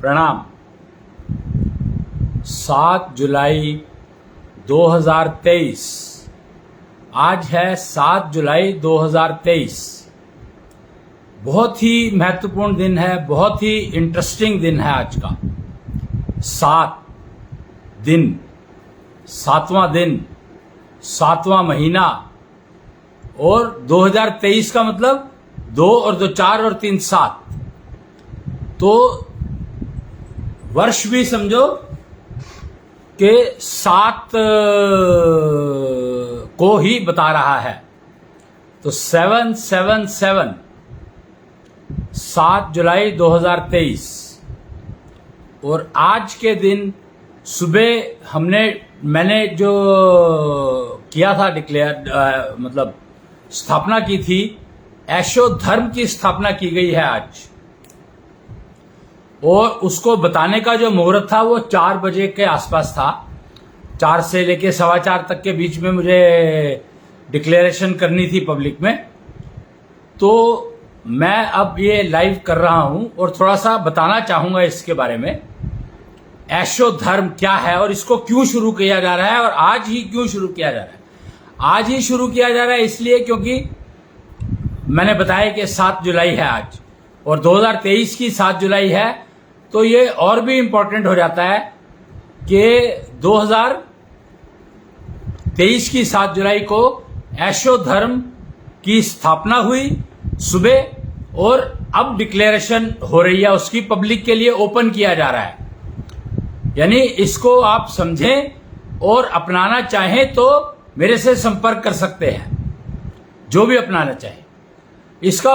प्रणाम। 7 जुलाई 2023 आज है 7 जुलाई 2023। बहुत ही महत्वपूर्ण दिन है, बहुत ही इंटरेस्टिंग दिन है आज का। 7 दिन, 7वां दिन, 7वां महीना और 2023 का मतलब 2 और 2 4 और 3 7। तो वर्ष भी समझो कि 7 को ही बता रहा है। तो 777 7 जुलाई 2023। और आज के दिन सुबह मैंने जो किया था डिक्लेयर, मतलब स्थापना की थी, ऐशो धर्म की स्थापना की गई है आज। और उसको बताने का जो मुहूर्त था वो 4 बजे के आसपास था। 4 से लेके 4:15 तक के बीच में मुझे डिक्लेरेशन करनी थी पब्लिक में। तो मैं अब ये लाइव कर रहा हूं और थोड़ा सा बताना चाहूंगा इसके बारे में। ऐशो धर्म क्या है और इसको क्यों शुरू किया जा रहा है और आज ही क्यों शुरू किया जा रहा है। आज ही शुरू किया जा रहा है इसलिए क्योंकि मैंने बताया कि 7 जुलाई है आज और 2023 की 7 जुलाई है। तो ये और भी इंपॉर्टेंट हो जाता है कि 2023 की 7 जुलाई को ऐशो धर्म की स्थापना हुई सुबह और अब डिक्लेरेशन हो रही है, उसकी पब्लिक के लिए ओपन किया जा रहा है। यानी इसको आप समझें और अपनाना चाहें तो मेरे से संपर्क कर सकते हैं, जो भी अपनाना चाहे। इसका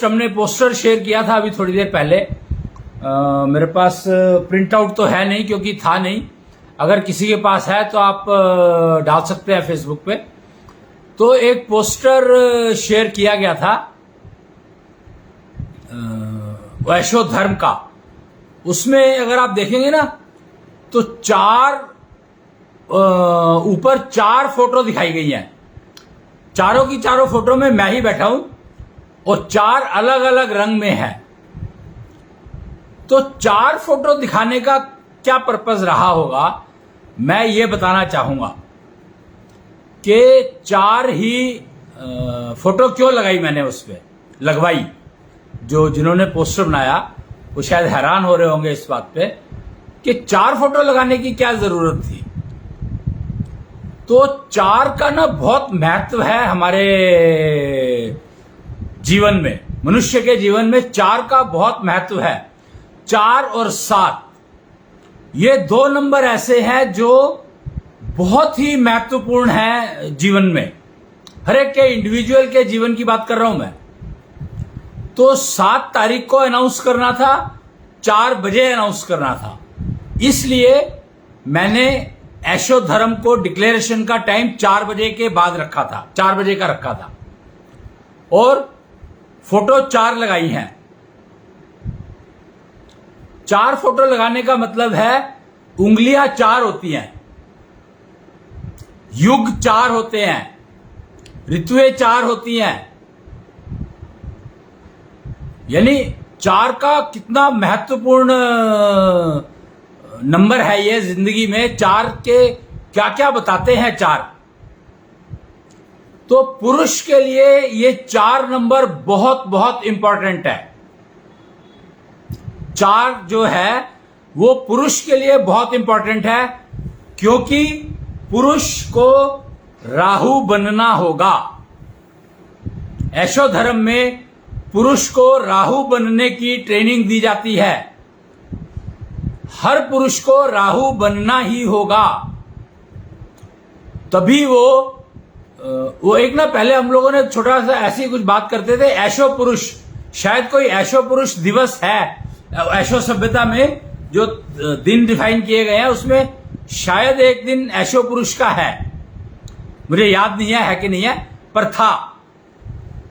हमने पोस्टर शेयर किया था अभी थोड़ी देर पहले। मेरे पास प्रिंट आउट तो है नहीं क्योंकि था नहीं। अगर किसी के पास है तो आप डाल सकते हैं फेसबुक पे। तो एक पोस्टर शेयर किया गया था ऐशो धर्म का। उसमें अगर आप देखेंगे ना तो ऊपर 4 फोटो दिखाई गई हैं। चारों की चारों फोटो में मैं ही बैठा हूं और 4 अलग अलग रंग में है। तो 4 फोटो दिखाने का क्या पर्पस रहा होगा, मैं ये बताना चाहूंगा कि 4 ही फोटो क्यों लगाई मैंने उस पे लगवाई। जिन्होंने पोस्टर बनाया वो शायद हैरान हो रहे होंगे इस बात पे कि 4 फोटो लगाने की क्या जरूरत थी। तो 4 का ना बहुत महत्व है हमारे जीवन में, मनुष्य के जीवन में 4 का बहुत महत्व है। 4 और 7 ये 2 नंबर ऐसे हैं जो बहुत ही महत्वपूर्ण है जीवन में। हर एक के इंडिविजुअल के जीवन की बात कर रहा हूं मैं। तो 7 तारीख को अनाउंस करना था, 4 बजे अनाउंस करना था। इसलिए मैंने ऐशो धर्म को डिक्लेरेशन का टाइम 4 बजे के बाद रखा था, 4 बजे का रखा था। और फोटो 4 लगाई हैं। 4 फोटो लगाने का मतलब है उंगलियां 4 होती हैं, युग 4 होते हैं, ऋतुएं 4 होती हैं। यानी 4 का कितना महत्वपूर्ण नंबर है ये जिंदगी में। 4 के क्या क्या बताते हैं 4। तो पुरुष के लिए ये 4 नंबर बहुत बहुत इंपॉर्टेंट है। 4 जो है वो पुरुष के लिए बहुत इंपॉर्टेंट है क्योंकि पुरुष को राहु बनना होगा। ऐशो धर्म में पुरुष को राहु बनने की ट्रेनिंग दी जाती है। हर पुरुष को राहु बनना ही होगा, तभी वो एक ना पहले हम लोगों ने छोटा सा ऐसी कुछ बात करते थे, ऐशो पुरुष। शायद कोई ऐशो पुरुष दिवस है ऐशो सभ्यता में, जो दिन डिफाइन किए गए हैं उसमें शायद एक दिन ऐशो पुरुष का है। मुझे याद नहीं है कि नहीं है, पर था।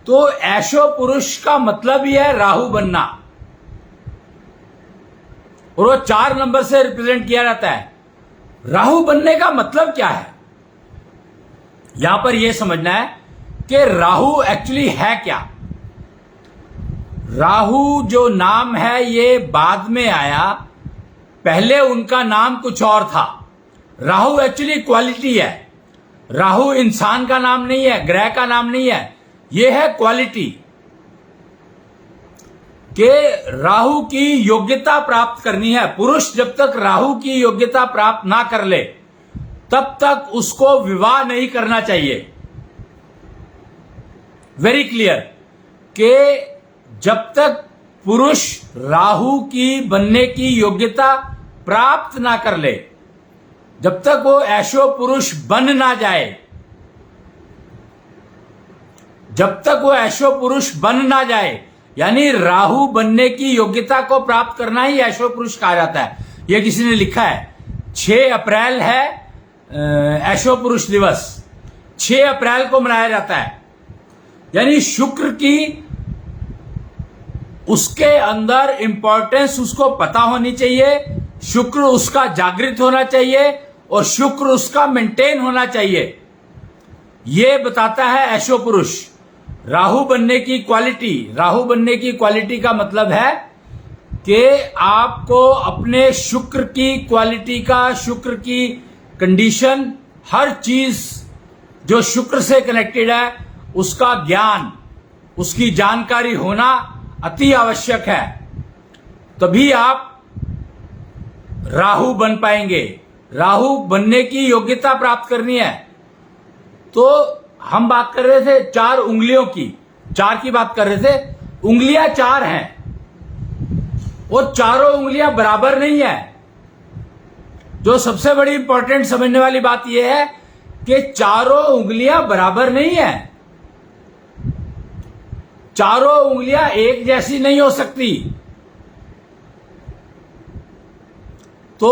तो ऐशो पुरुष का मतलब ही है राहु बनना और वो 4 नंबर से रिप्रेजेंट किया जाता है। राहु बनने का मतलब क्या है, यहां पर यह समझना है कि राहु एक्चुअली है क्या। राहु जो नाम है ये बाद में आया, पहले उनका नाम कुछ और था। राहु एक्चुअली क्वालिटी है। राहु इंसान का नाम नहीं है, ग्रह का नाम नहीं है, यह है क्वालिटी। कि राहु की योग्यता प्राप्त करनी है। पुरुष जब तक राहु की योग्यता प्राप्त ना कर ले तब तक उसको विवाह नहीं करना चाहिए। वेरी क्लियर कि जब तक पुरुष राहु की बनने की योग्यता प्राप्त ना कर ले, जब तक वो ऐशो पुरुष बन ना जाए, जब तक वो ऐशो पुरुष बन ना जाए, यानी राहु बनने की योग्यता को प्राप्त करना ही ऐशो पुरुष कहा जाता है। यह किसी ने लिखा है। 6 अप्रैल है ऐशो पुरुष दिवस, 6 अप्रैल को मनाया जाता है। यानी शुक्र की उसके अंदर इंपॉर्टेंस उसको पता होनी चाहिए, शुक्र उसका जागृत होना चाहिए और शुक्र उसका मेंटेन होना चाहिए। यह बताता है ऐशो पुरुष। राहु बनने की क्वालिटी, राहु बनने की क्वालिटी का मतलब है कि आपको अपने शुक्र की क्वालिटी का, शुक्र की कंडीशन, हर चीज जो शुक्र से कनेक्टेड है उसका ज्ञान, उसकी जानकारी होना अति आवश्यक है। तभी आप राहु बन पाएंगे। राहु बनने की योग्यता प्राप्त करनी है। तो हम बात कर रहे थे 4 उंगलियों की, 4 की बात कर रहे थे। उंगलियां 4 हैं और चारों उंगलियां बराबर नहीं है। जो सबसे बड़ी इंपॉर्टेंट समझने वाली बात यह है कि चारों उंगलियां बराबर नहीं है। चारों उंगलियां एक जैसी नहीं हो सकती। तो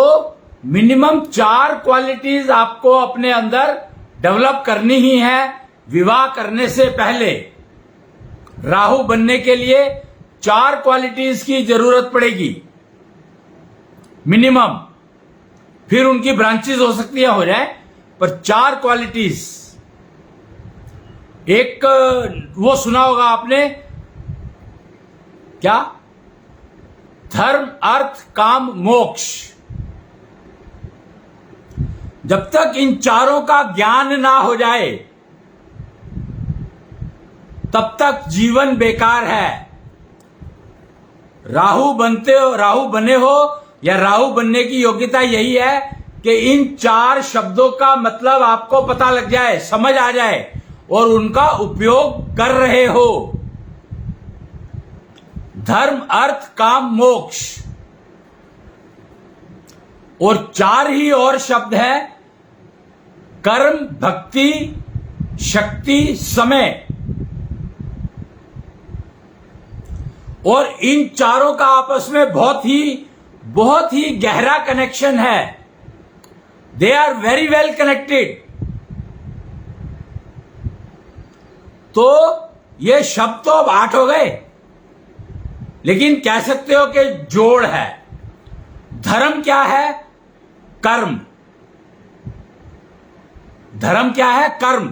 मिनिमम 4 क्वालिटीज आपको अपने अंदर डेवलप करनी ही है विवाह करने से पहले। राहु बनने के लिए 4 क्वालिटीज की जरूरत पड़ेगी मिनिमम। फिर उनकी ब्रांचेस हो सकती है, हो जाए, पर 4 क्वालिटीज। एक वो सुना होगा आपने, क्या? धर्म, अर्थ, काम, मोक्ष। जब तक इन चारों का ज्ञान ना हो जाए तब तक जीवन बेकार है। राहु बने हो या राहु बनने की योग्यता यही है कि इन 4 शब्दों का मतलब आपको पता लग जाए, समझ आ जाए और उनका उपयोग कर रहे हो। धर्म, अर्थ, काम, मोक्ष। और 4 ही और शब्द है, कर्म, भक्ति, शक्ति, समय। और इन चारों का आपस में बहुत ही गहरा कनेक्शन है। They are very well connected. तो ये शब्द तो अब 8 हो गए, लेकिन कह सकते हो कि जोड़ है। धर्म क्या है? कर्म। धर्म क्या है? कर्म।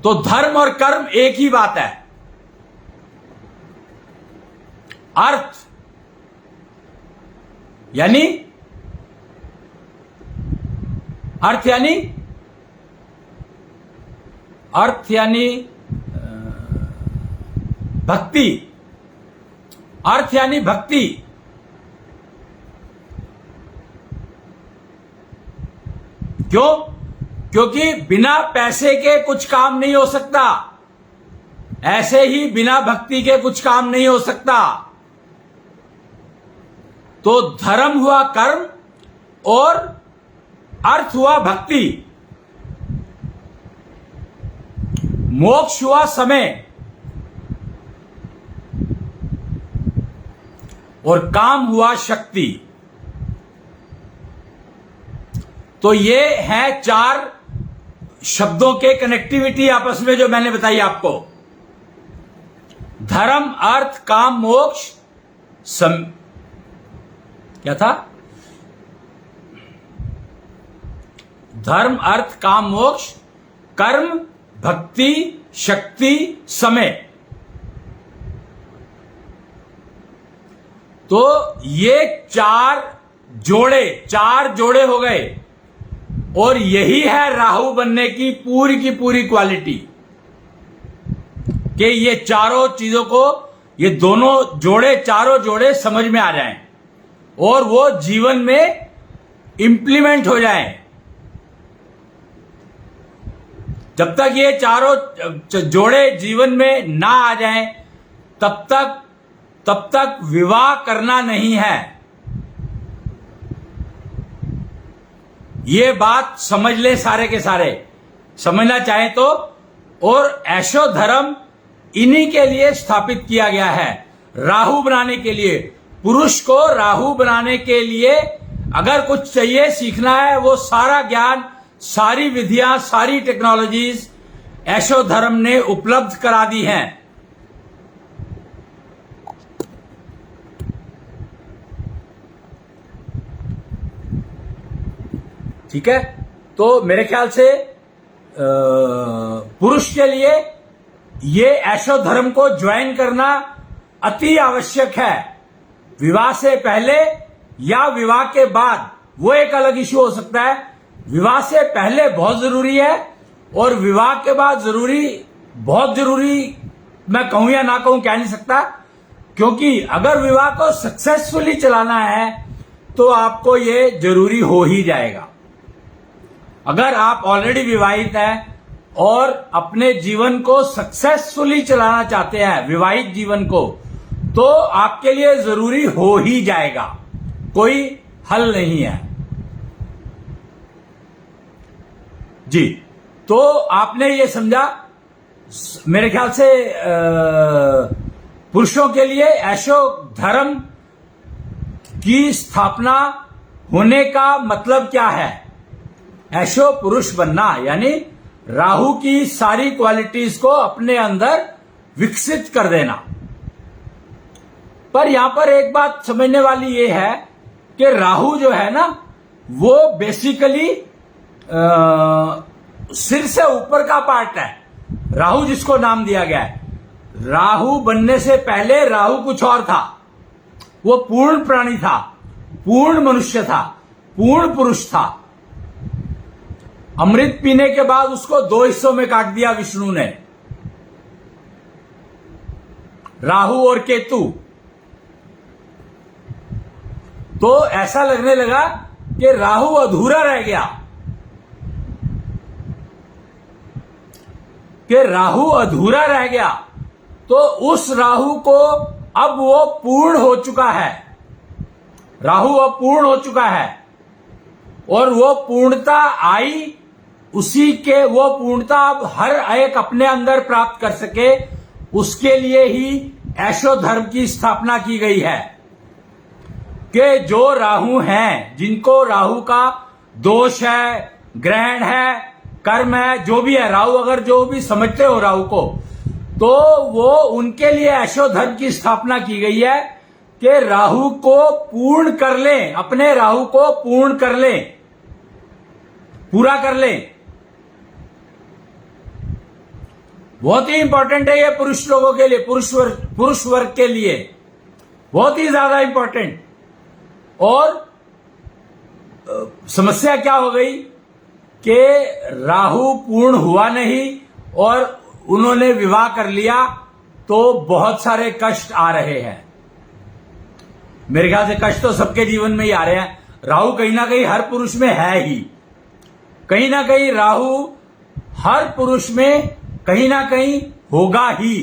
तो धर्म और कर्म एक ही बात है। अर्थ यानी भक्ति। अर्थ यानी भक्ति। क्यों? क्योंकि बिना पैसे के कुछ काम नहीं हो सकता, ऐसे ही बिना भक्ति के कुछ काम नहीं हो सकता। तो धर्म हुआ कर्म और अर्थ हुआ भक्ति, मोक्ष हुआ समय और काम हुआ शक्ति। तो ये है 4 शब्दों के कनेक्टिविटी आपस में जो मैंने बताई आपको। धर्म, अर्थ, काम, मोक्ष, क्या था? धर्म, अर्थ, काम, मोक्ष, कर्म, भक्ति, शक्ति, समय। तो ये चार जोड़े हो गए, और यही है राहु बनने की पूरी क्वालिटी, कि ये चारों चीजों को, ये दोनों जोड़े, चारों जोड़े समझ में आ जाएं और वो जीवन में इंप्लीमेंट हो जाएं। जब तक ये चारों जोड़े जीवन में ना आ जाएं, तब तक विवाह करना नहीं है। ये बात समझ ले सारे के सारे, समझना चाहें तो। और ऐशो धर्म इन्हीं के लिए स्थापित किया गया है, राहु बनाने के लिए। पुरुष को राहु बनाने के लिए अगर कुछ चाहिए, सीखना है, वो सारा ज्ञान, सारी विधियां, सारी टेक्नोलॉजीज ऐशो धर्म ने उपलब्ध करा दी हैं। ठीक है, तो मेरे ख्याल से पुरुष के लिए ये ऐशो धर्म को ज्वाइन करना अति आवश्यक है। विवाह से पहले या विवाह के बाद वो एक अलग इश्यू हो सकता है। विवाह से पहले बहुत जरूरी है, और विवाह के बाद बहुत जरूरी मैं कहूं या ना कहूं कह नहीं सकता, क्योंकि अगर विवाह को सक्सेसफुली चलाना है तो आपको ये जरूरी हो ही जाएगा। अगर आप ऑलरेडी विवाहित हैं और अपने जीवन को सक्सेसफुली चलाना चाहते हैं, विवाहित जीवन को, तो आपके लिए जरूरी हो ही जाएगा, कोई हल नहीं है जी। तो आपने ये समझा, मेरे ख्याल से पुरुषों के लिए ऐशो धर्म की स्थापना होने का मतलब क्या है? ऐशो पुरुष बनना, यानी राहु की सारी क्वालिटीज को अपने अंदर विकसित कर देना। पर यहां पर एक बात समझने वाली ये है कि राहु जो है ना, वो बेसिकली सिर से ऊपर का पार्ट है। राहु जिसको नाम दिया गया है, राहु बनने से पहले राहु कुछ और था। वो पूर्ण प्राणी था, पूर्ण मनुष्य था, पूर्ण पुरुष था। अमृत पीने के बाद उसको दो हिस्सों में काट दिया विष्णु ने, राहु और केतु। तो ऐसा लगने लगा कि राहु अधूरा रह गया, तो उस राहु को अब वो पूर्ण हो चुका है। राहु अब पूर्ण हो चुका है, और वो पूर्णता आई, वो पूर्णता अब हर एक अपने अंदर प्राप्त कर सके, उसके लिए ही ऐशो धर्म की स्थापना की गई है। कि जो राहु हैं, जिनको राहु का दोष है, ग्रहण है, कर्म है, जो भी है, राहु अगर जो भी समझते हो राहु को, तो वो उनके लिए ऐशो धर्म की स्थापना की गई है कि राहु को पूर्ण कर लें, अपने राहु को पूर्ण कर लें, पूरा कर लें। बहुत ही इंपॉर्टेंट है ये पुरुष लोगों के लिए, पुरुष वर्ग के लिए बहुत ही ज्यादा इंपॉर्टेंट। और समस्या क्या हो गई कि राहु पूर्ण हुआ नहीं और उन्होंने विवाह कर लिया, तो बहुत सारे कष्ट आ रहे हैं। मेरे ख्याल से कष्ट तो सबके जीवन में ही आ रहे हैं। राहु कहीं ना कहीं हर पुरुष में है ही, कहीं ना कहीं राहु हर पुरुष में कहीं ना कहीं होगा ही।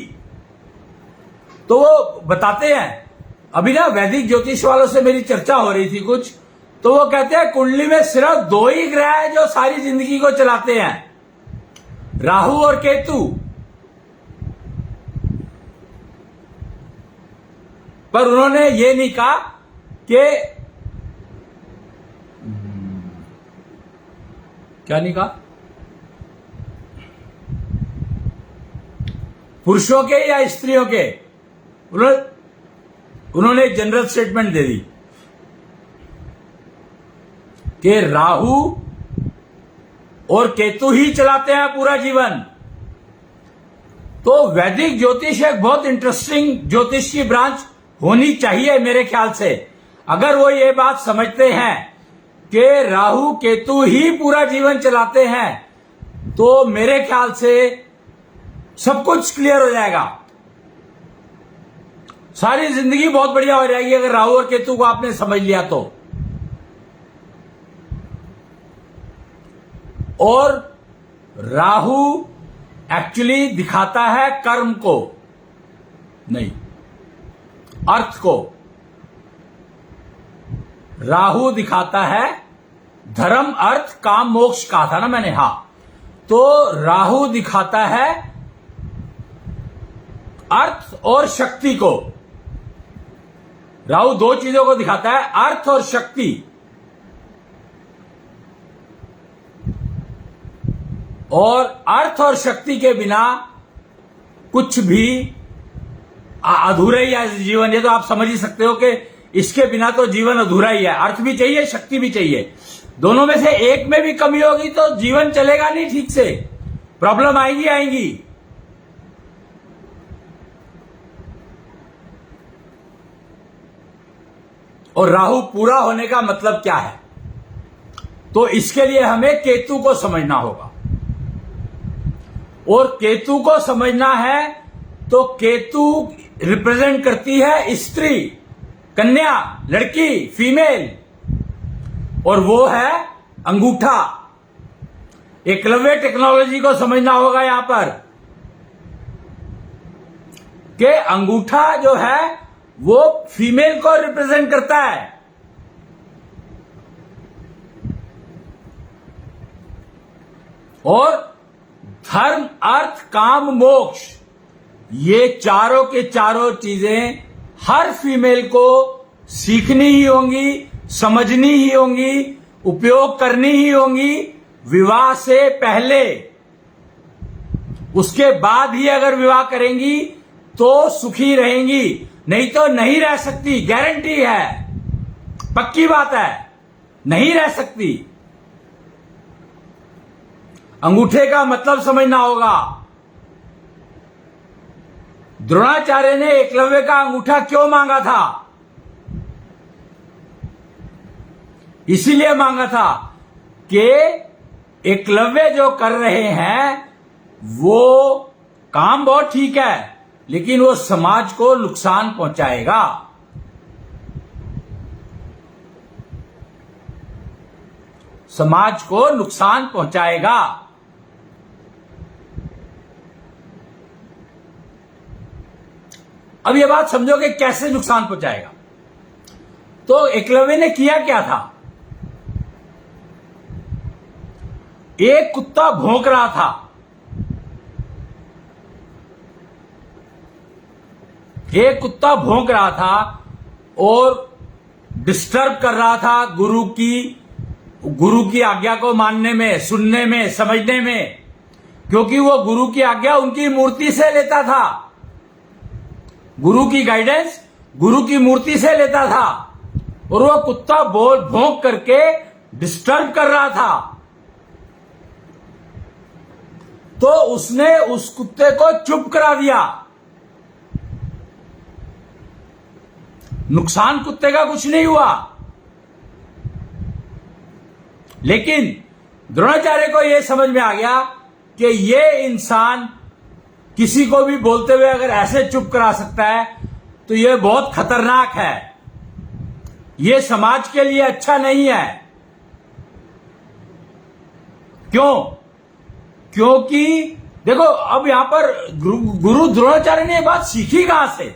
तो वो बताते हैं, अभी ना वैदिक ज्योतिष वालों से मेरी चर्चा हो रही थी कुछ, तो वो कहते हैं कुंडली में सिर्फ दो ही ग्रह हैं जो सारी जिंदगी को चलाते हैं, राहु और केतु। पर उन्होंने ये नहीं कहा कि क्या नहीं कहा, पुरुषों के या स्त्रियों के। उन्होंने एक जनरल स्टेटमेंट दे दी कि राहु और केतु ही चलाते हैं पूरा जीवन। तो वैदिक ज्योतिष एक बहुत इंटरेस्टिंग ज्योतिष की ब्रांच होनी चाहिए मेरे ख्याल से। अगर वो ये बात समझते हैं कि राहु केतु ही पूरा जीवन चलाते हैं तो मेरे ख्याल से सब कुछ क्लियर हो जाएगा, सारी जिंदगी बहुत बढ़िया हो जाएगी अगर राहु और केतु को आपने समझ लिया तो। और राहु एक्चुअली दिखाता है कर्म को, नहीं अर्थ को। राहु दिखाता है धर्म अर्थ काम मोक्ष कहा था ना मैंने, हां, तो राहु दिखाता है अर्थ और शक्ति को। राहु दो चीजों को दिखाता है, अर्थ और शक्ति। और अर्थ और शक्ति के बिना कुछ भी अधूरा ही है जीवन। ये तो आप समझ ही सकते हो कि इसके बिना तो जीवन अधूरा ही है। अर्थ भी चाहिए, शक्ति भी चाहिए, दोनों में से एक में भी कमी होगी तो जीवन चलेगा नहीं ठीक से, प्रॉब्लम आएगी। और राहु पूरा होने का मतलब क्या है, तो इसके लिए हमें केतु को समझना होगा। और केतु को समझना है तो केतु रिप्रेजेंट करती है स्त्री, कन्या, लड़की, फीमेल, और वो है अंगूठा। एकलव्य टेक्नोलॉजी को समझना होगा यहां पर कि अंगूठा जो है वो फीमेल को रिप्रेजेंट करता है। और धर्म अर्थ काम मोक्ष, ये चारों के चारों चीजें हर फीमेल को सीखनी ही होंगी, समझनी ही होंगी, उपयोग करनी ही होंगी विवाह से पहले। उसके बाद ही अगर विवाह करेंगी तो सुखी रहेंगी, नहीं तो नहीं रह सकती, गारंटी है, पक्की बात है, नहीं रह सकती। अंगूठे का मतलब समझना होगा। द्रोणाचार्य ने एकलव्य का अंगूठा क्यों मांगा था? इसीलिए मांगा था कि एकलव्य जो कर रहे हैं वो काम बहुत ठीक है, लेकिन वो समाज को नुकसान पहुंचाएगा। समाज को नुकसान पहुंचाएगा। अब ये बात समझो कि कैसे नुकसान पहुंचाएगा। तो एकलव्य ने किया क्या था? एक कुत्ता भौंक रहा था, एक कुत्ता भौंक रहा था और डिस्टर्ब कर रहा था गुरु की आज्ञा को मानने में, सुनने में, समझने में, क्योंकि वो गुरु की आज्ञा उनकी मूर्ति से लेता था, गुरु की गाइडेंस गुरु की मूर्ति से लेता था। और वो कुत्ता भौंक करके डिस्टर्ब कर रहा था, तो उसने उस कुत्ते को चुप करा दिया। नुकसान कुत्ते का कुछ नहीं हुआ, लेकिन द्रोणाचार्य को यह समझ में आ गया कि ये इंसान किसी को भी बोलते हुए अगर ऐसे चुप करा सकता है तो यह बहुत खतरनाक है, यह समाज के लिए अच्छा नहीं है। क्यों? क्योंकि देखो, अब यहां पर गुरु द्रोणाचार्य ने यह बात सीखी कहां से?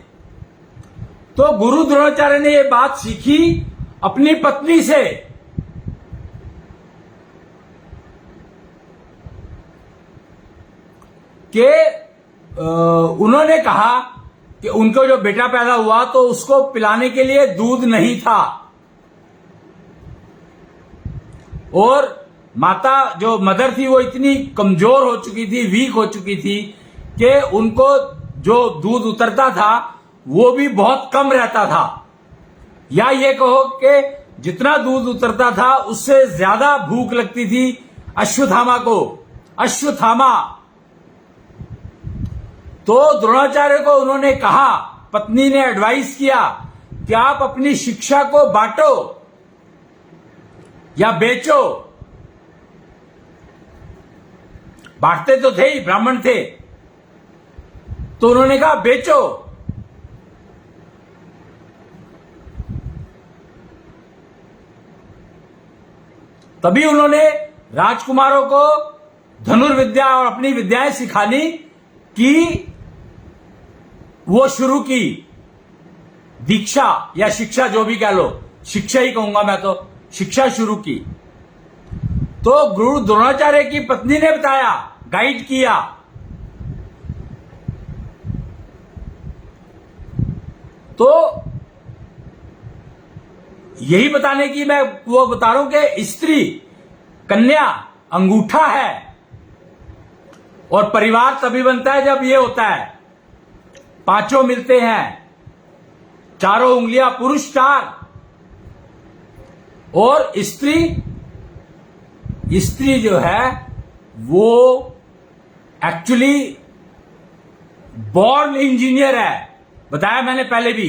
तो गुरु द्रोणाचार्य ने यह बात सीखी अपनी पत्नी से। कि उन्होंने कहा कि उनको जो बेटा पैदा हुआ तो उसको पिलाने के लिए दूध नहीं था, और माता जो मदर थी वो इतनी कमजोर हो चुकी थी, वीक हो चुकी थी कि उनको जो दूध उतरता था वो भी बहुत कम रहता था, या ये कहो कि जितना दूध उतरता था उससे ज्यादा भूख लगती थी अश्वत्थामा को। अश्वत्थामा तो द्रोणाचार्य को उन्होंने कहा पत्नी ने एडवाइस किया कि आप अपनी शिक्षा को बांटो या बेचो, बांटते तो थे ही, ब्राह्मण थे, तो उन्होंने कहा बेचो। तभी उन्होंने राजकुमारों को धनुर्विद्या और अपनी विद्याएं सिखानी कि वो शुरू की, दीक्षा या शिक्षा जो भी कह लो, शिक्षा ही कहूंगा मैं तो, शिक्षा शुरू की। तो गुरु द्रोणाचार्य की पत्नी ने बताया, गाइड किया। तो यही बताने की मैं वो बता रहा हूं कि स्त्री, कन्या अंगूठा है और परिवार तभी बनता है जब ये होता है, पांचों मिलते हैं, चारों उंगलियां पुरुष चार, और स्त्री जो है वो एक्चुअली बॉर्न इंजीनियर है। बताया मैंने पहले भी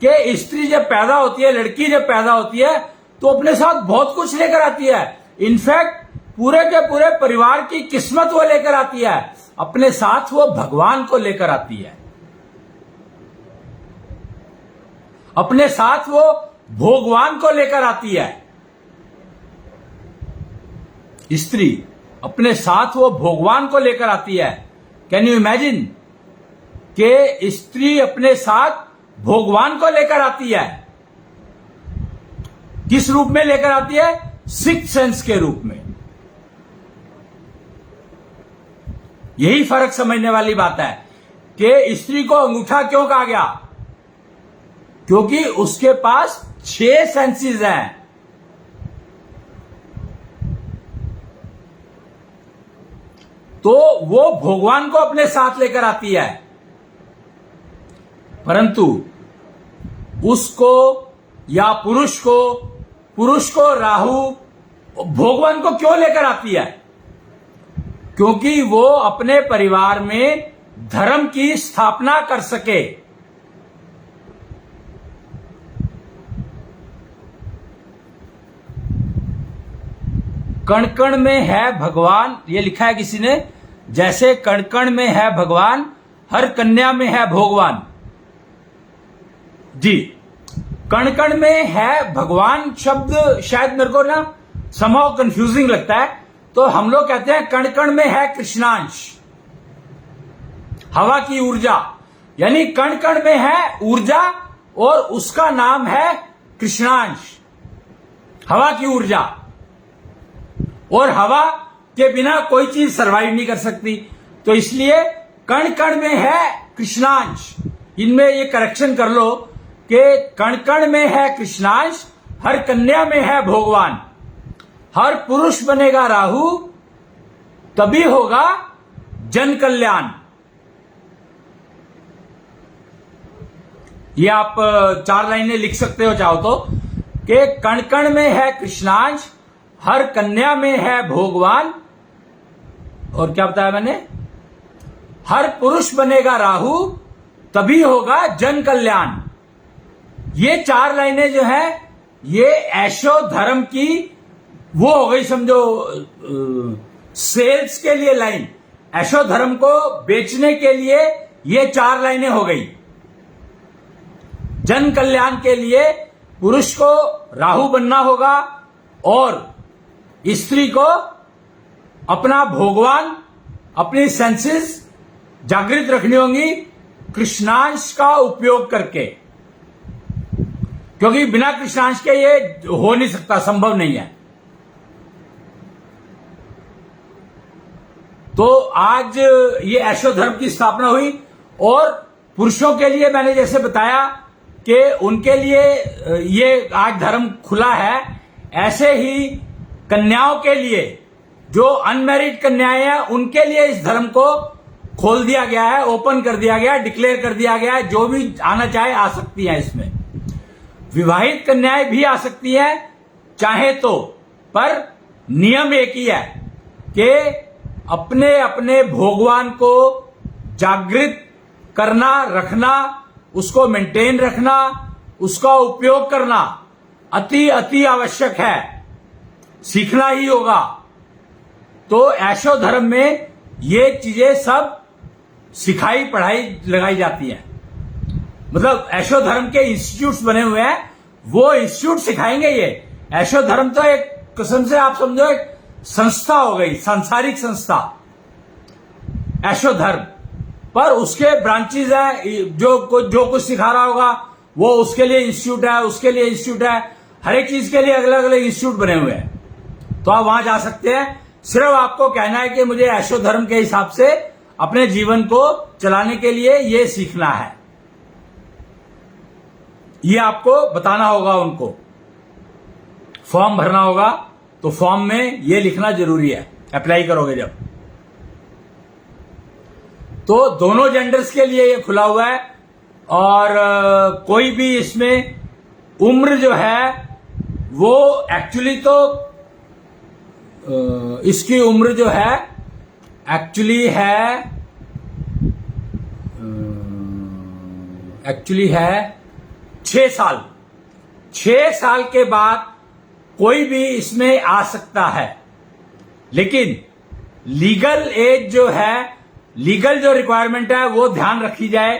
कि स्त्री जब पैदा होती है, लड़की जब पैदा होती है तो अपने साथ बहुत कुछ लेकर आती है। इनफैक्ट पूरे के पूरे परिवार की किस्मत वो लेकर आती है, अपने साथ वो भगवान को लेकर आती है, अपने साथ वो भगवान को लेकर आती है। स्त्री अपने साथ वो भगवान को लेकर आती है। कैन यू इमेजिन कि स्त्री अपने साथ भगवान को लेकर आती है। किस रूप में लेकर आती है? सिक्स्थ सेंस के रूप में। यही फर्क समझने वाली बात है कि स्त्री को अंगूठा क्यों कहा गया, क्योंकि उसके पास 6 सेंसेस हैं। तो वो भगवान को अपने साथ लेकर आती है, परंतु उसको या पुरुष को राहु भगवान को क्यों लेकर आती है? क्योंकि वो अपने परिवार में धर्म की स्थापना कर सके। कण कण में है भगवान, ये लिखा है किसी ने, जैसे कण कण में है भगवान, हर कन्या में है भगवान। जी, कण कण में है भगवान शब्द शायद मेरे को ना समहाउ कंफ्यूजिंग लगता है, तो हम लोग कहते हैं कण कण में है कृष्णांश, हवा की ऊर्जा, यानी कण कण में है ऊर्जा और उसका नाम है कृष्णांश, हवा की ऊर्जा। और हवा के बिना कोई चीज सरवाइव नहीं कर सकती, तो इसलिए कण कण में है कृष्णांश। इनमें ये करेक्शन कर लो कि कण कण में है कृष्णांश, हर कन्या में है भगवान, हर पुरुष बनेगा राहु, तभी होगा जन कल्याण। ये आप 4 लाइनें लिख सकते हो चाहो तो, कि कण कण में है कृष्णांश, हर कन्या में है भगवान, और क्या बताया मैंने, हर पुरुष बनेगा राहु, तभी होगा जन कल्याण। ये 4 लाइनें जो है ये ऐशो धर्म की वो हो गई, समझो सेल्स के लिए लाइन, ऐशो धर्म को बेचने के लिए ये 4 लाइनें हो गई। जन कल्याण के लिए पुरुष को राहु बनना होगा और स्त्री को अपना भगवान, अपनी सेंसेस जागृत रखनी होंगी कृष्णांश का उपयोग करके, क्योंकि बिना कृष्णांश के ये हो नहीं सकता, संभव नहीं है। तो आज ये ऐशो धर्म की स्थापना हुई, और पुरुषों के लिए मैंने जैसे बताया कि उनके लिए ये आज धर्म खुला है, ऐसे ही कन्याओं के लिए, जो अनमैरिड कन्याएं हैं, उनके लिए इस धर्म को खोल दिया गया है, ओपन कर दिया गया है, डिक्लेयर कर दिया गया है। जो भी आना चाहे आ सकती हैं इसमें। विवाहित कन्याएं भी आ सकती हैं चाहे तो, पर नियम एक ही है कि अपने अपने भगवान को जागृत करना, रखना, उसको मेंटेन रखना, उसका उपयोग करना अति अति आवश्यक है, सीखना ही होगा। तो ऐशो धर्म में ये चीजें सब सिखाई पढ़ाई लगाई जाती हैं। मतलब ऐशो धर्म के इंस्टीट्यूट्स बने हुए हैं, वो इंस्टीट्यूट सिखाएंगे ये। ऐशो धर्म तो एक किस्म से आप समझो एक संस्था हो गई, सांसारिक संस्था ऐशो धर्म, पर उसके ब्रांचेज हैं। जो कुछ सिखा रहा होगा वो उसके लिए इंस्टीट्यूट है, उसके लिए इंस्टीट्यूट है, हर एक चीज के लिए अलग अलग इंस्टीट्यूट बने हुए हैं। तो आप वहां जा सकते हैं। सिर्फ आपको कहना है कि मुझे ऐशो धर्म के हिसाब से अपने जीवन को चलाने के लिए ये सीखना है, ये आपको बताना होगा। उनको फॉर्म भरना होगा, तो फॉर्म में ये लिखना जरूरी है अप्लाई करोगे जब। तो दोनों जेंडर्स के लिए ये खुला हुआ है, और कोई भी इसमें उम्र जो है वो एक्चुअली तो इसकी उम्र जो है एक्चुअली है 6 साल। 6 साल के बाद कोई भी इसमें आ सकता है, लेकिन लीगल एज जो है, लीगल जो रिक्वायरमेंट है वो ध्यान रखी जाए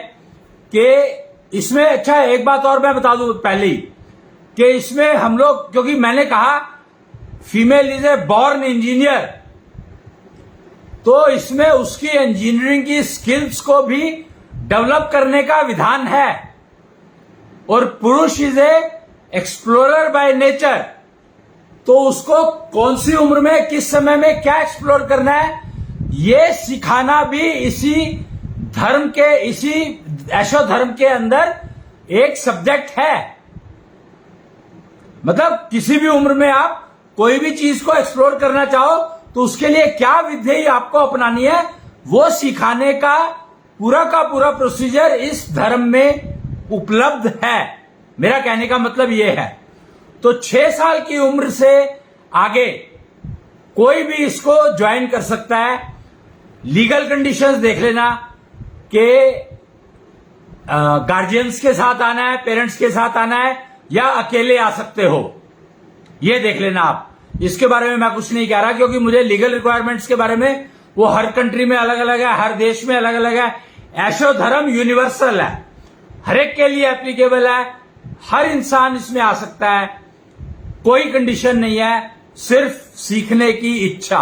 कि इसमें। अच्छा, एक बात और मैं बता दूं पहले ही कि इसमें हम लोग, क्योंकि मैंने कहा female is a born engineer, तो इसमें उसकी इंजीनियरिंग की स्किल्स को भी डेवलप करने का विधान है। और पुरुष is a explorer by nature, तो उसको कौन सी उम्र में किस समय में क्या एक्सप्लोर करना है ये सिखाना भी इसी धर्म के, इसी ऐशो धर्म के अंदर एक सब्जेक्ट है। मतलब किसी भी उम्र में आप कोई भी चीज को एक्सप्लोर करना चाहो तो उसके लिए क्या विधि आपको अपनानी है वो सिखाने का पूरा प्रोसीजर इस धर्म में उपलब्ध है। मेरा कहने का मतलब यह है। तो 6 साल की उम्र से आगे कोई भी इसको ज्वाइन कर सकता है। लीगल कंडीशंस देख लेना कि गार्जियंस के साथ आना है, पेरेंट्स के साथ आना है, या अकेले आ सकते हो, ये देख लेना आप। इसके बारे में मैं कुछ नहीं कह रहा, क्योंकि मुझे लीगल रिक्वायरमेंट्स के बारे में वो हर कंट्री में अलग अलग है, हर देश में अलग अलग है। ऐशो धर्म यूनिवर्सल है, हर एक के लिए एप्लीकेबल है, हर इंसान इसमें आ सकता है, कोई कंडीशन नहीं है, सिर्फ सीखने की इच्छा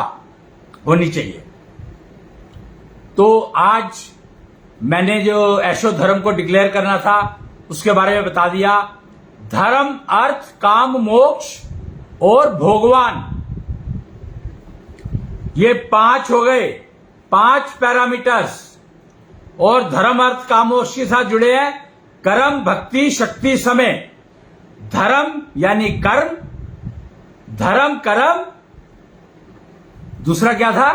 होनी चाहिए। तो आज मैंने जो ऐशो धर्म को डिक्लेयर करना था उसके बारे में बता दिया। धर्म, अर्थ, काम, मोक्ष और भगवान, ये 5 हो गए, 5 पैरामीटर्स। और धर्म, अर्थ, काम, मोक्ष के साथ जुड़े हैं कर्म, भक्ति, शक्ति, समय। धर्म यानी कर्म, धर्म कर्म, दूसरा क्या था?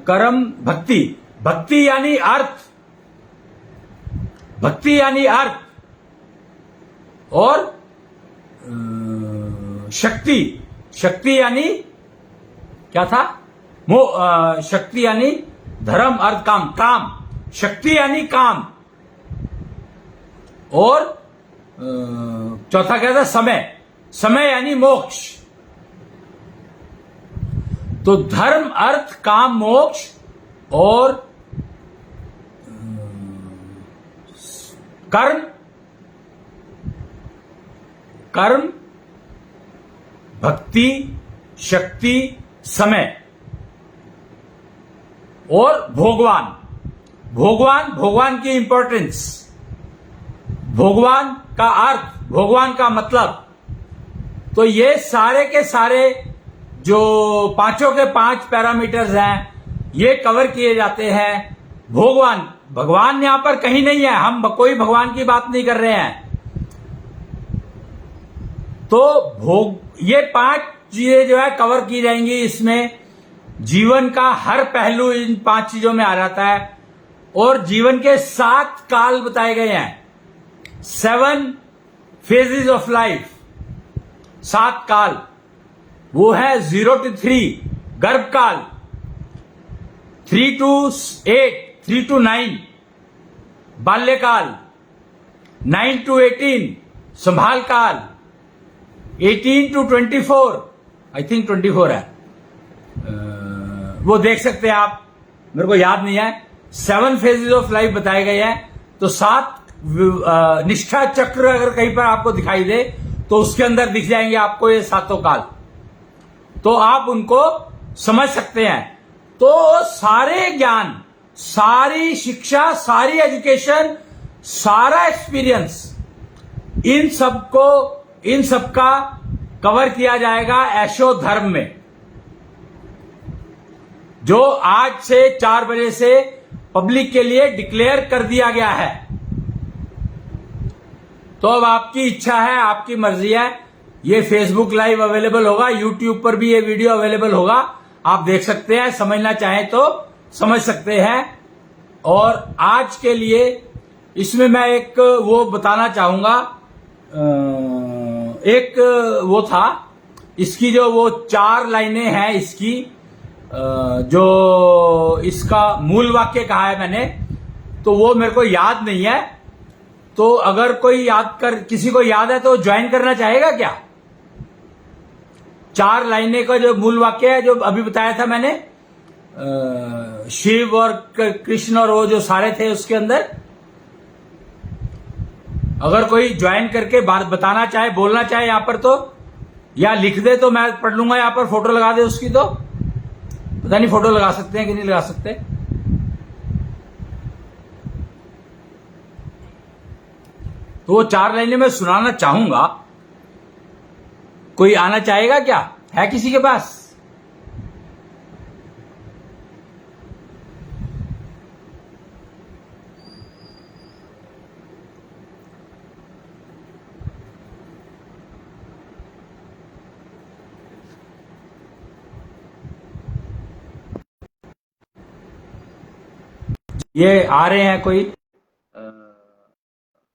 कर्म, भक्ति। भक्ति यानी अर्थ, भक्ति यानी अर्थ, और शक्ति, शक्ति यानी क्या था? शक्ति यानी धर्म, अर्थ, काम, काम, शक्ति यानी काम, और चौथा क्या था? समय, समय यानी मोक्ष। तो धर्म, अर्थ, काम, मोक्ष और कर्म, कर्म, भक्ति, शक्ति, समय और भगवान। भगवान, भगवान की इंपॉर्टेंस, भगवान का अर्थ, भगवान का मतलब। तो ये सारे के सारे जो 5 के 5 पैरामीटर्स हैं ये कवर किए जाते हैं। भगवान, भगवान यहां पर कहीं नहीं है, हम कोई भगवान की बात नहीं कर रहे हैं। तो ये 5 चीजें जो है कवर की जाएंगी। इसमें जीवन का हर पहलू इन 5 चीजों में आ जाता है। और जीवन के 7 काल बताए गए हैं, 7 फेजेस ऑफ लाइफ, 7 काल। वो है 0 to 3 गर्भकाल, 3 to 8, 3 to 9 बाल्यकाल, 9 to 18 संभाल काल, 18 to 24 आई थिंक 24 है, वो देख सकते हैं आप, मेरे को याद नहीं है। 7 फेजेस ऑफ लाइफ बताए गए हैं। तो 7 निष्ठा चक्र अगर कहीं पर आपको दिखाई दे तो उसके अंदर दिख जाएंगे आपको ये 7 काल, तो आप उनको समझ सकते हैं। तो सारे ज्ञान, सारी शिक्षा, सारी एजुकेशन, सारा एक्सपीरियंस, इन सबका कवर किया जाएगा ऐशो धर्म में, जो आज से 4 बजे से पब्लिक के लिए डिक्लेयर कर दिया गया है। तो अब आपकी इच्छा है, आपकी मर्जी है। ये फेसबुक लाइव अवेलेबल होगा, यूट्यूब पर भी ये वीडियो अवेलेबल होगा, आप देख सकते हैं, समझना चाहें तो समझ सकते हैं। और आज के लिए इसमें मैं एक वो बताना चाहूंगा, एक वो था, इसकी जो वो 4 लाइनें हैं, इसकी जो इसका मूल वाक्य कहा है मैंने, तो वो मेरे को याद नहीं है। तो अगर कोई किसी को याद है तो ज्वाइन करना चाहेगा क्या? 4 लाइनें का जो मूल वाक्य है, जो अभी बताया था मैंने, शिव और कृष्ण और वो जो सारे थे उसके अंदर, अगर कोई ज्वाइन करके बात बताना चाहे, बोलना चाहे यहां पर, तो या लिख दे तो मैं पढ़ लूंगा। यहां पर फोटो लगा दे उसकी, तो पता नहीं फोटो लगा सकते हैं कि नहीं लगा सकते। तो वो 4 लाइनें मैं सुनाना चाहूंगा, कोई आना चाहेगा क्या? है किसी के पास? ये आ रहे हैं कोई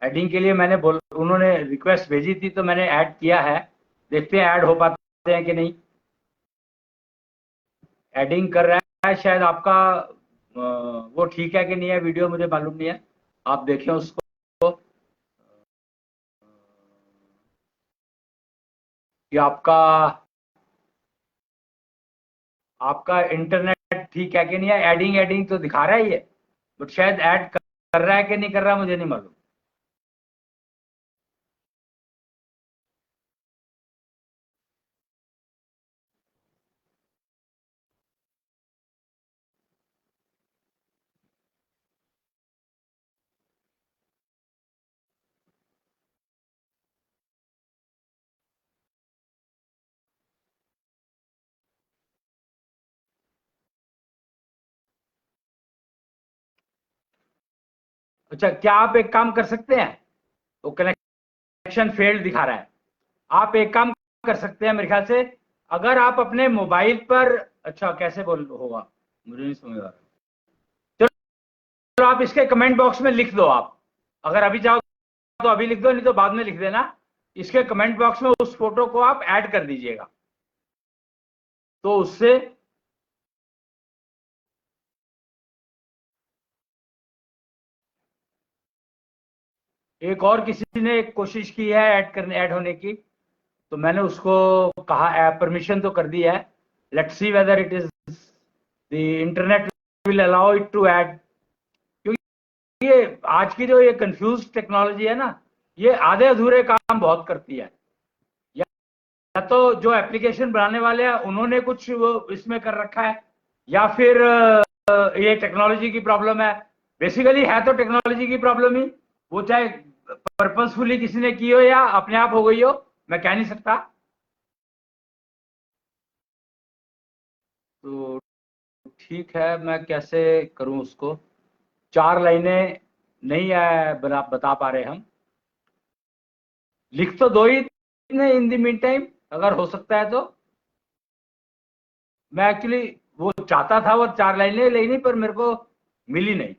एडिंग के लिए? उन्होंने रिक्वेस्ट भेजी थी तो मैंने ऐड किया है, देखते हैं ऐड हो पाते हैं कि नहीं। एडिंग कर रहा है शायद आपका, वो ठीक है कि नहीं है वीडियो मुझे मालूम नहीं है, आप देखें उसको कि आपका इंटरनेट ठीक है कि नहीं है। एडिंग तो दिखा रहा है ये, बट शायद ऐड कर रहा है कि नहीं कर रहा मुझे नहीं मालूम। अच्छा, क्या आप एक काम कर सकते हैं? तो कनेक्शन फेल्ड दिखा रहा है। आप एक काम कर सकते हैं मेरे ख्याल से, अगर आप अपने मोबाइल पर, अच्छा कैसे बोल होगा मुझे नहीं समझ आ रहा। चलो आप इसके कमेंट बॉक्स में लिख दो, आप अगर अभी चाहो तो अभी लिख दो, नहीं तो बाद में लिख देना। इसके कमेंट बॉक्स में उस फोटो को आप ऐड कर दीजिएगा, तो उससे एक और किसी ने कोशिश की है ऐड होने की, तो मैंने उसको कहा, परमिशन तो कर दी है। Let's see whether it is the internet will allow it to add. क्योंकि ये आज की जो ये कंफ्यूज टेक्नोलॉजी है ना, ये आधे अधूरे काम बहुत करती है। या तो जो एप्लीकेशन बनाने वाले हैं उन्होंने कुछ वो इसमें कर रखा है, या फिर ये टेक्नोलॉजी की प्रॉब्लम है। बेसिकली है तो टेक्नोलॉजी की प्रॉब्लम ही, वो चाहे पर्पसफुली किसी ने की हो या अपने आप हो गई हो, मैं कह नहीं सकता। तो ठीक है, मैं कैसे करूं उसको? 4 लाइनें नहीं है बता पा रहे हम, लिख तो दो ही इन द मीन टाइम, अगर हो सकता है तो। मैं एक्चुअली वो चाहता था वो 4 लाइनें लेनी, पर मेरे को मिली नहीं।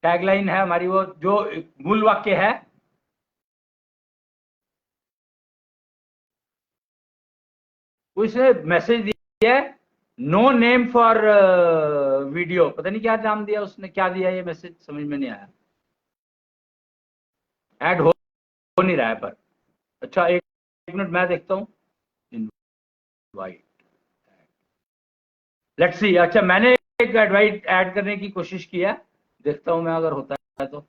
टैगलाइन है हमारी, वो जो मूल वाक्य है, उसने मैसेज दिया है, नो नेम फॉर वीडियो, पता नहीं क्या नाम दिया उसने, क्या दिया ये मैसेज समझ में नहीं आया। ऐड हो नहीं रहा है पर। अच्छा एक मिनट मैं देखता हूँ। Invite, let's see. अच्छा मैंने एक इनवाइट ऐड करने की कोशिश की है, देखता हूँ मैं अगर होता है तो।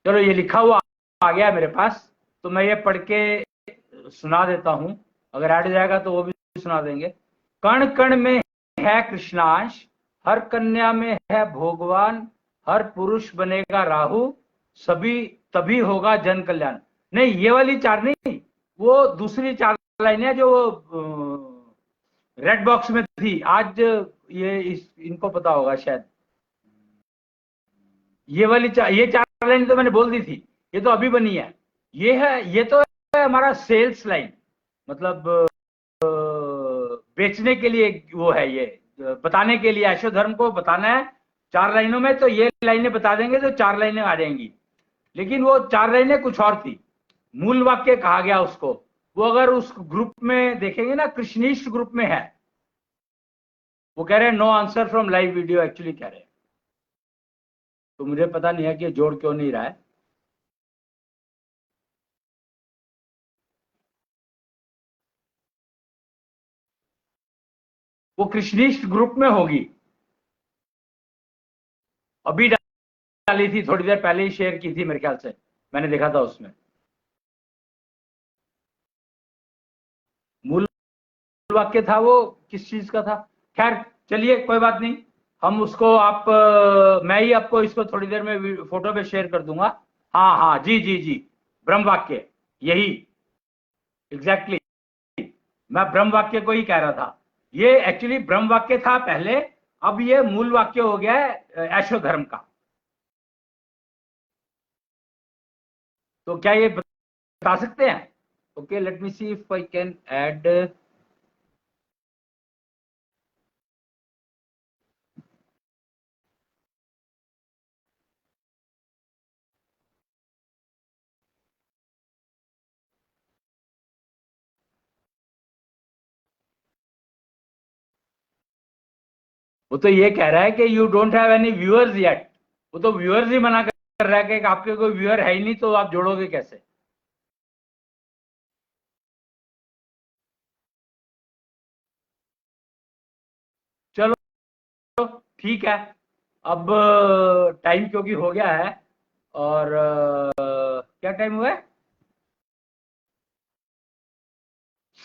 चलो ये लिखा हुआ आ गया मेरे पास, तो मैं ये पढ़ के सुना देता हूँ, अगर ऐड जाएगा तो वो भी सुना देंगे। कण कण में है कृष्णांश, हर कन्या में है भगवान, हर पुरुष बनेगा राहु, सभी तभी होगा जन कल्याण। नहीं ये वाली चार नहीं, वो दूसरी चार लाइनें जो रेड बॉक्स में थी। आज ये इनको पता होगा शायद। ये चार लाइन तो मैंने बोल दी थी, ये तो अभी बनी है। ये तो है हमारा सेल्स लाइन, मतलब बेचने के लिए वो है, ये बताने के लिए ऐशो धर्म को बताना है चार लाइनों में, तो ये लाइनें बता देंगे तो चार लाइनें आ जाएंगी। लेकिन वो चार लाइनें कुछ और थी, मूल वाक्य कहा गया उसको। वो अगर उस ग्रुप में देखेंगे ना, कृष्णिष्ठ ग्रुप में है, वो कह रहे हैं no answer from live video, actually कह रहे हैं। तो मुझे पता नहीं है कि जोड़ क्यों नहीं रहा है। वो कृष्णिष्ठ ग्रुप में होगी, अभी डाली थी, थोड़ी देर पहले ही शेयर की थी मेरे ख्याल से, मैंने देखा था उसमें। मूल वाक्य था वो, किस चीज का था? खैर चलिए कोई बात नहीं, हम उसको मैं ही आपको इसको थोड़ी देर में फोटो पे शेयर कर दूंगा। हाँ हाँ जी जी जी, ब्रह्म वाक्य, यही एग्जैक्टली exactly, मैं ब्रह्म वाक्य को ही कह रहा था। ये एक्चुअली ब्रह्म वाक्य था पहले, अब ये मूल वाक्य हो गया है ऐशो धर्म का। तो क्या ये बता सकते हैं? Okay let me see if I can add. वो तो ये कह रहा है कि you don't have any viewers yet. वो तो व्यूअर्स ही मना कर रहा है कि आपके कोई व्यूअर है ही नहीं, तो आप जोड़ोगे कैसे? चलो ठीक है, अब टाइम क्योंकि हो गया है, और क्या टाइम हुआ है,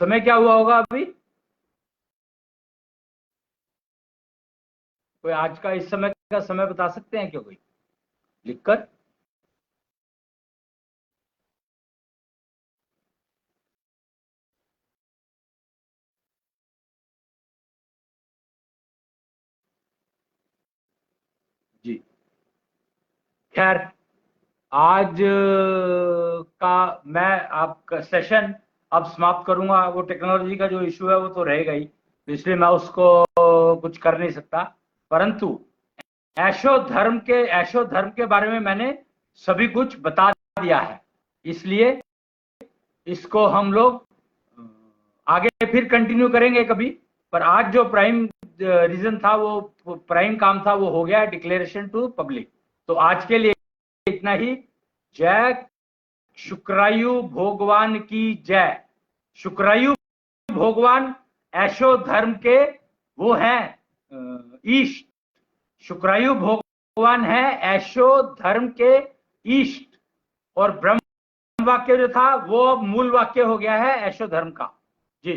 समय क्या हुआ होगा अभी? कोई आज का इस समय का समय बता सकते हैं क्या कोई लिखकर? जी खैर, आज का मैं आपका सेशन अब समाप्त करूंगा। वो टेक्नोलॉजी का जो इशू है वो तो रहेगा ही, तो इसलिए मैं उसको कुछ कर नहीं सकता। परंतु ऐशो धर्म के बारे में मैंने सभी कुछ बता दिया है, इसलिए इसको हम लोग आगे फिर कंटिन्यू करेंगे कभी। पर आज जो प्राइम रीजन था, वो प्राइम काम था, वो हो गया डिक्लेरेशन टू पब्लिक। तो आज के लिए इतना ही। जय शुक्रायु भगवान की जय। शुक्रायु भगवान ऐशो धर्म के वो हैं ईस्ट। शुक्रायु भगवान है ऐशो धर्म के ईस्ट, और ब्रह्म वाक्य जो था वो अब मूल वाक्य हो गया है ऐशो धर्म का। जी।